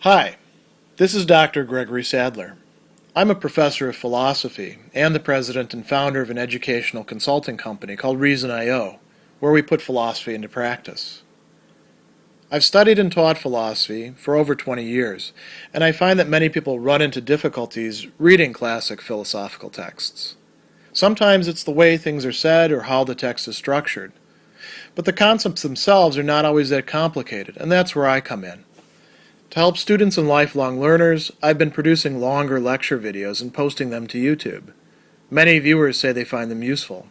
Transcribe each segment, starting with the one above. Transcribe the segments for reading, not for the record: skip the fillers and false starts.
Hi, this is Dr. Gregory Sadler. I'm a professor of philosophy and the president and founder of an educational consulting company called Reason.io, where we put philosophy into practice. I've studied and taught philosophy for over 20 years, and I find that many people run into difficulties reading classic philosophical texts. Sometimes it's the way things are said or how the text is structured. But the concepts themselves are not always that complicated, and that's where I come in. To help students and lifelong learners, I've been producing longer lecture videos and posting them to YouTube. Many viewers say they find them useful.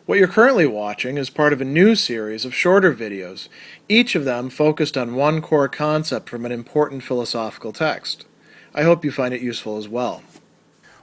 What you're currently watching is part of a new series of shorter videos, each of them focused on one core concept from an important philosophical text. I hope you find it useful as well.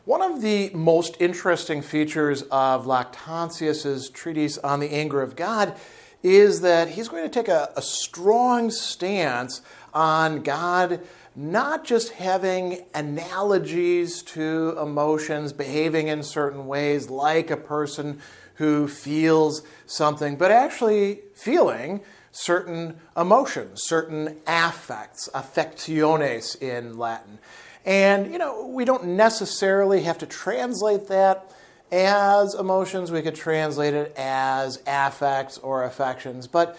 One of the most interesting features of Lactantius's treatise on the anger of God is that he's going to take a strong stance on God not just having analogies to emotions, behaving in certain ways like a person who feels something, but actually feeling certain emotions, certain affects, affectiones in Latin. And, we don't necessarily have to translate that as emotions. We could translate it as affects or affections. But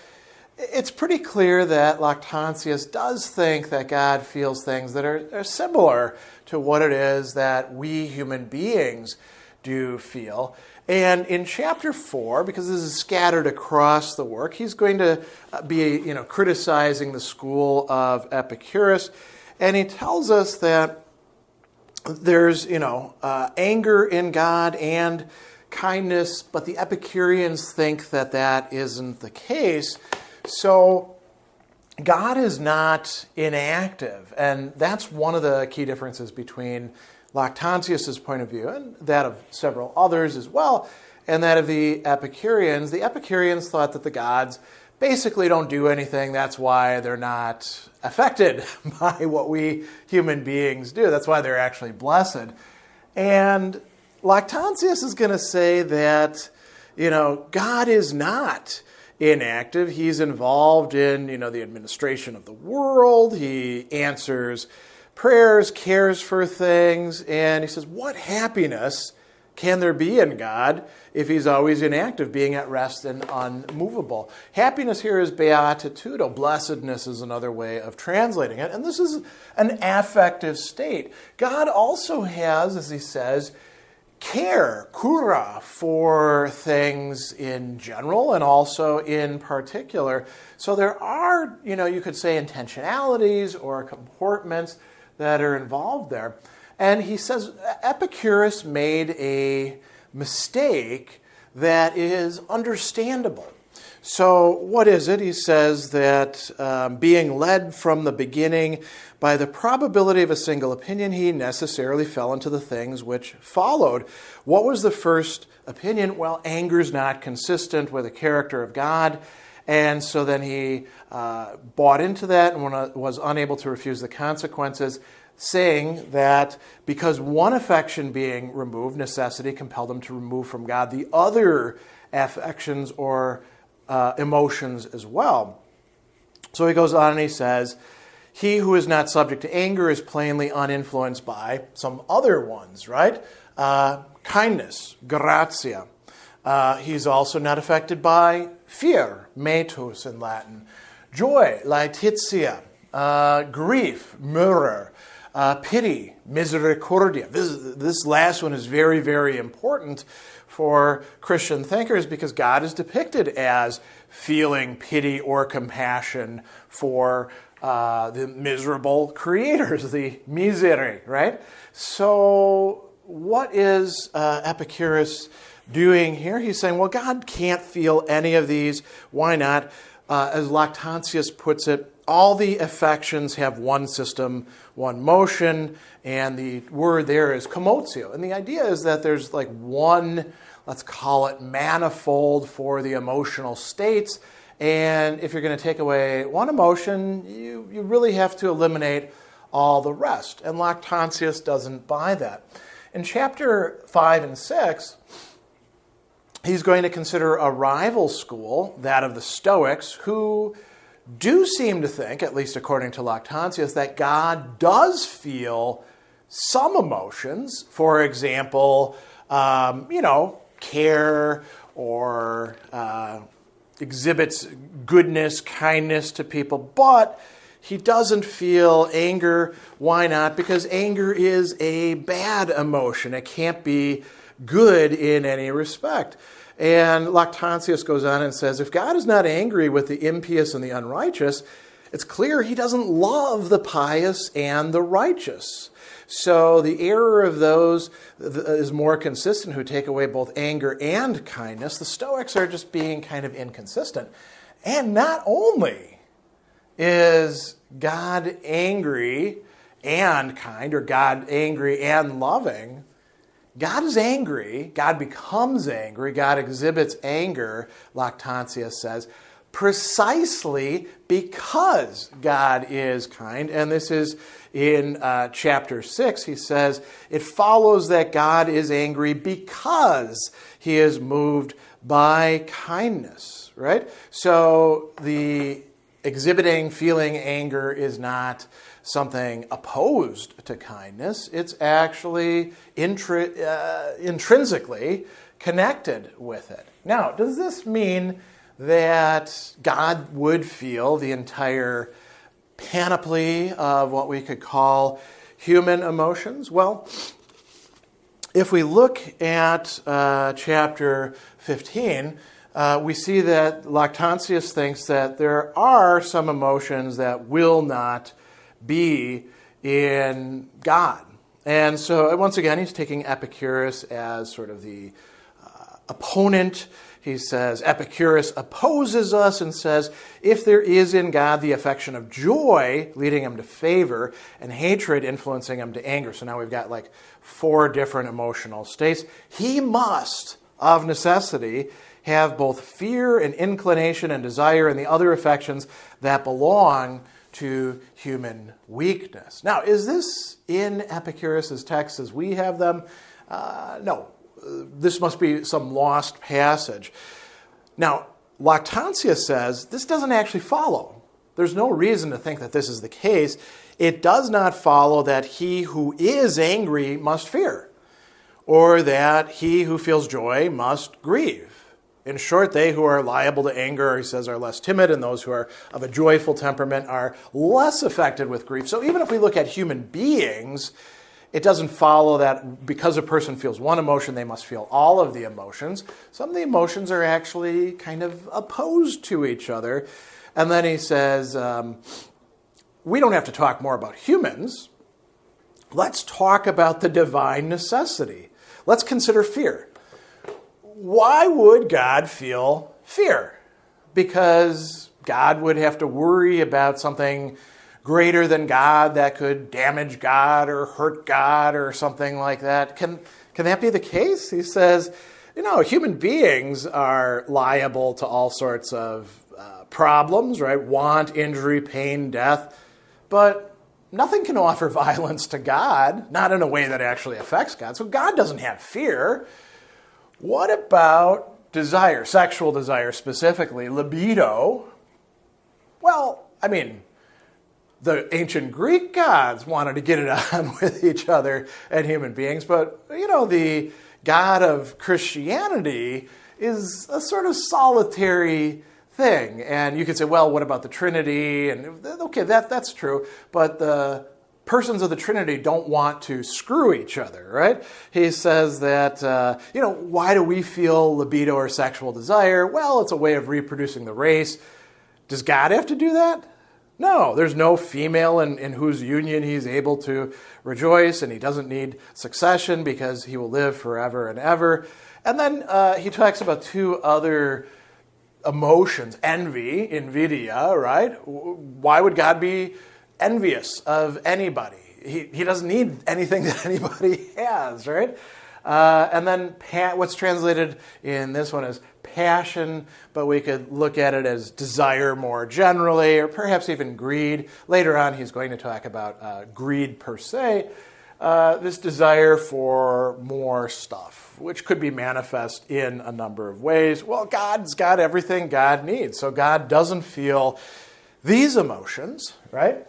it's pretty clear that Lactantius does think that God feels things that are similar to what it is that we human beings do feel. And in chapter 4, because this is scattered across the work, he's going to be criticizing the school of Epicurus. And he tells us that there's, anger in God and kindness, but the Epicureans think that that isn't the case. So God is not inactive, and that's one of the key differences between Lactantius's point of view and that of several others as well, and that of the Epicureans. The Epicureans thought that the gods basically don't do anything. That's why they're not affected by what we human beings do. That's why they're actually blessed. And Lactantius is going to say that, God is not inactive. He's involved in, the administration of the world. He answers prayers, cares for things, and he says, what happiness can there be in God if he's always inactive, being at rest and unmovable? Happiness here is beatitudo. Blessedness is another way of translating it. And this is an affective state. God also has, as he says, care, cura, for things in general and also in particular. So there are, you could say intentionalities or comportments that are involved there. And he says Epicurus made a mistake that is understandable. So what is it? He says that being led from the beginning by the probability of a single opinion, he necessarily fell into the things which followed. What was the first opinion? Well, anger is not consistent with the character of God. And so then he bought into that and was unable to refuse the consequences, saying that because one affection being removed, necessity compelled him to remove from God the other affections or emotions as well. So he goes on and he says, he who is not subject to anger is plainly uninfluenced by some other ones, right? Kindness, gratia. He's also not affected by fear, metus in Latin. Joy, laetitia. Grief, muror. Pity, misericordia. This last one is very, very important for Christian thinkers because God is depicted as feeling pity or compassion for the miserable creators, the misere, right? So what is Epicurus doing here? He's saying, well, God can't feel any of these. Why not? As Lactantius puts it, all the affections have one system, one motion, and the word there is commotio. And the idea is that there's like one, let's call it manifold for the emotional states. And if you're going to take away one emotion, you really have to eliminate all the rest. And Lactantius doesn't buy that. In chapter 5 and 6, he's going to consider a rival school, that of the Stoics, who do seem to think, at least according to Lactantius, that God does feel some emotions. For example, care, or exhibits goodness, kindness to people, but he doesn't feel anger. Why not? Because anger is a bad emotion. It can't be good in any respect. And Lactantius goes on and says, if God is not angry with the impious and the unrighteous, it's clear he doesn't love the pious and the righteous. So the error of those is more consistent who take away both anger and kindness. The Stoics are just being kind of inconsistent. And not only is God angry and kind, or God angry and loving, God is angry, God becomes angry, God exhibits anger, Lactantius says, precisely because God is kind. And this is in chapter 6. He says, it follows that God is angry because he is moved by kindness, right? So the exhibiting, feeling anger is not something opposed to kindness. It's actually intrinsically connected with it. Now, does this mean that God would feel the entire panoply of what we could call human emotions? Well, if we look at chapter 15, we see that Lactantius thinks that there are some emotions that will not be in God. And so, once again, he's taking Epicurus as sort of the opponent. He says, Epicurus opposes us and says, if there is in God the affection of joy leading him to favor and hatred influencing him to anger. So now we've got like 4 different emotional states. He must, of necessity, have both fear and inclination and desire and the other affections that belong to human weakness. Now, is this in Epicurus' texts as we have them? No. This must be some lost passage. Now, Lactantius says this doesn't actually follow. There's no reason to think that this is the case. It does not follow that he who is angry must fear, or that he who feels joy must grieve. In short, they who are liable to anger, he says, are less timid, and those who are of a joyful temperament are less affected with grief. So even if we look at human beings, it doesn't follow that because a person feels one emotion, they must feel all of the emotions. Some of the emotions are actually kind of opposed to each other. And then he says, we don't have to talk more about humans. Let's talk about the divine necessity. Let's consider fear. Why would God feel fear? Because God would have to worry about something greater than God that could damage God or hurt God or something like that. Can that be the case? He says, human beings are liable to all sorts of problems, right? Want, injury, pain, death. But nothing can offer violence to God, not in a way that actually affects God. So God doesn't have fear. What about desire, sexual desire specifically, libido? Well, the ancient Greek gods wanted to get it on with each other and human beings, but, the God of Christianity is a sort of solitary thing. And you could say, well, what about the Trinity? And okay, that's true, but the persons of the Trinity don't want to screw each other, right? He says that, why do we feel libido or sexual desire? Well, it's a way of reproducing the race. Does God have to do that? No, there's no female in whose union he's able to rejoice, and he doesn't need succession because he will live forever and ever. And then he talks about 2 other emotions, envy, invidia, right? Why would God be envious of anybody? He doesn't need anything that anybody has, right? And then what's translated in this one is passion, but we could look at it as desire more generally, or perhaps even greed. Later on, he's going to talk about greed per se, this desire for more stuff, which could be manifest in a number of ways. Well, God's got everything God needs, so God doesn't feel these emotions, right?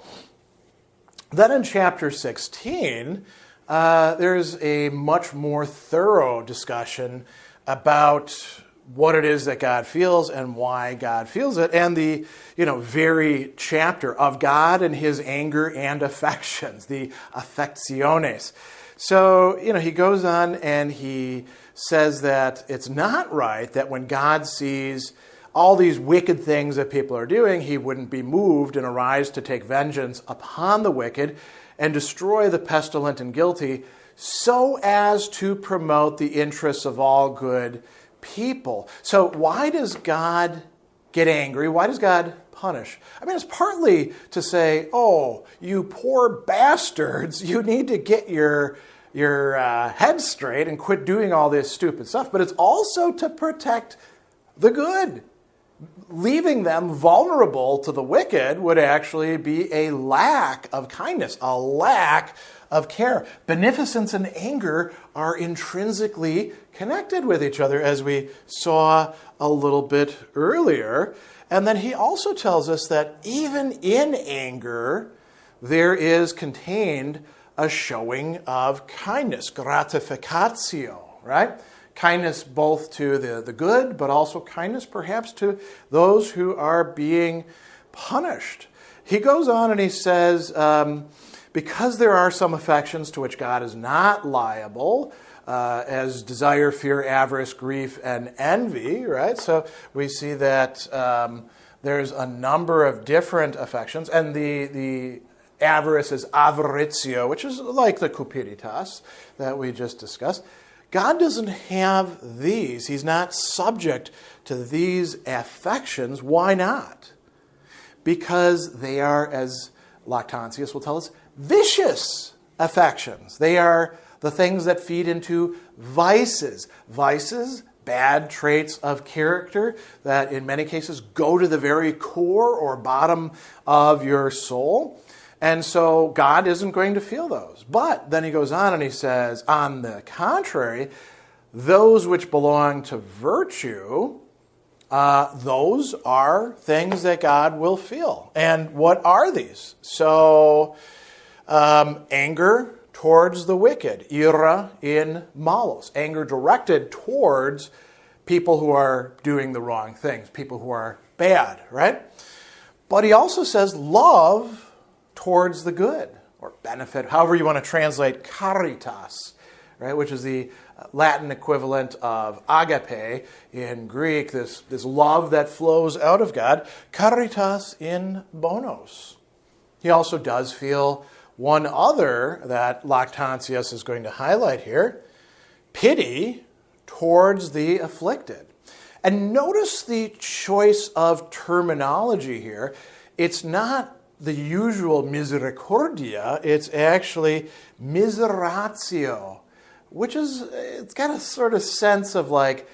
Then in chapter 16, there's a much more thorough discussion about what it is that God feels and why God feels it, and the very chapter of God and his anger and affections, the affectiones. So, he goes on and he says that it's not right that when God sees all these wicked things that people are doing, he wouldn't be moved and arise to take vengeance upon the wicked and destroy the pestilent and guilty, so as to promote the interests of all good people. So why does God get angry? Why does God punish? I mean, it's partly to say, oh, you poor bastards, you need to get your head straight and quit doing all this stupid stuff. But it's also to protect the good. Leaving them vulnerable to the wicked would actually be a lack of kindness, a lack of care. Beneficence and anger are intrinsically connected with each other, as we saw a little bit earlier. And then he also tells us that even in anger, there is contained a showing of kindness, gratificatio, right? Kindness both to the good, but also kindness perhaps to those who are being punished. He goes on and he says, because there are some affections to which God is not liable, as desire, fear, avarice, grief, and envy, right? So we see that there's a number of different affections, and the avarice is avaritio, which is like the Caritas that we just discussed. God doesn't have these. He's not subject to these affections. Why not? Because they are, as Lactantius will tell us, vicious affections. They are the things that feed into vices. Vices, bad traits of character that in many cases go to the very core or bottom of your soul. And so God isn't going to feel those. But then he goes on and he says, on the contrary, those which belong to virtue, those are things that God will feel. And what are these? So, anger towards the wicked, ira in malos, anger directed towards people who are doing the wrong things, people who are bad, right? But he also says love towards the good, or benefit, however you want to translate caritas, right, which is the Latin equivalent of agape in Greek, this love that flows out of God, caritas in bonos. He also does feel one other that Lactantius is going to highlight here, pity towards the afflicted. And notice the choice of terminology here. It's not the usual misericordia, it's actually miseratio, which is, it's got a sort of sense of like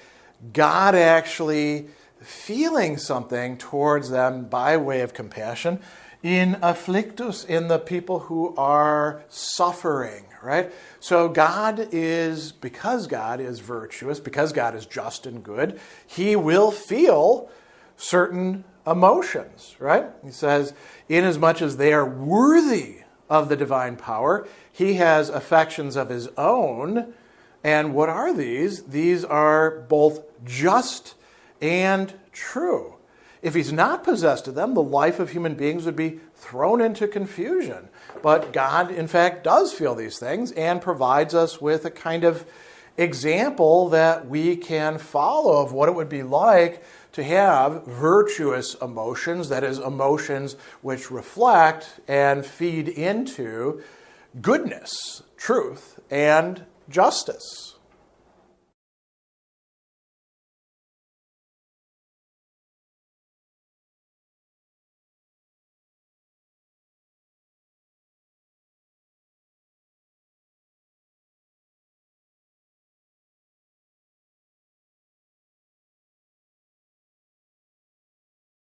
God actually feeling something towards them by way of compassion in afflictus, in the people who are suffering, right? So because God is virtuous, because God is just and good, he will feel certain emotions, right? He says, inasmuch as they are worthy of the divine power, he has affections of his own. And what are these? These are both just and true. If he's not possessed of them, the life of human beings would be thrown into confusion. But God, in fact, does feel these things and provides us with a kind of example that we can follow of what it would be like to have virtuous emotions, that is, emotions which reflect and feed into goodness, truth, and justice.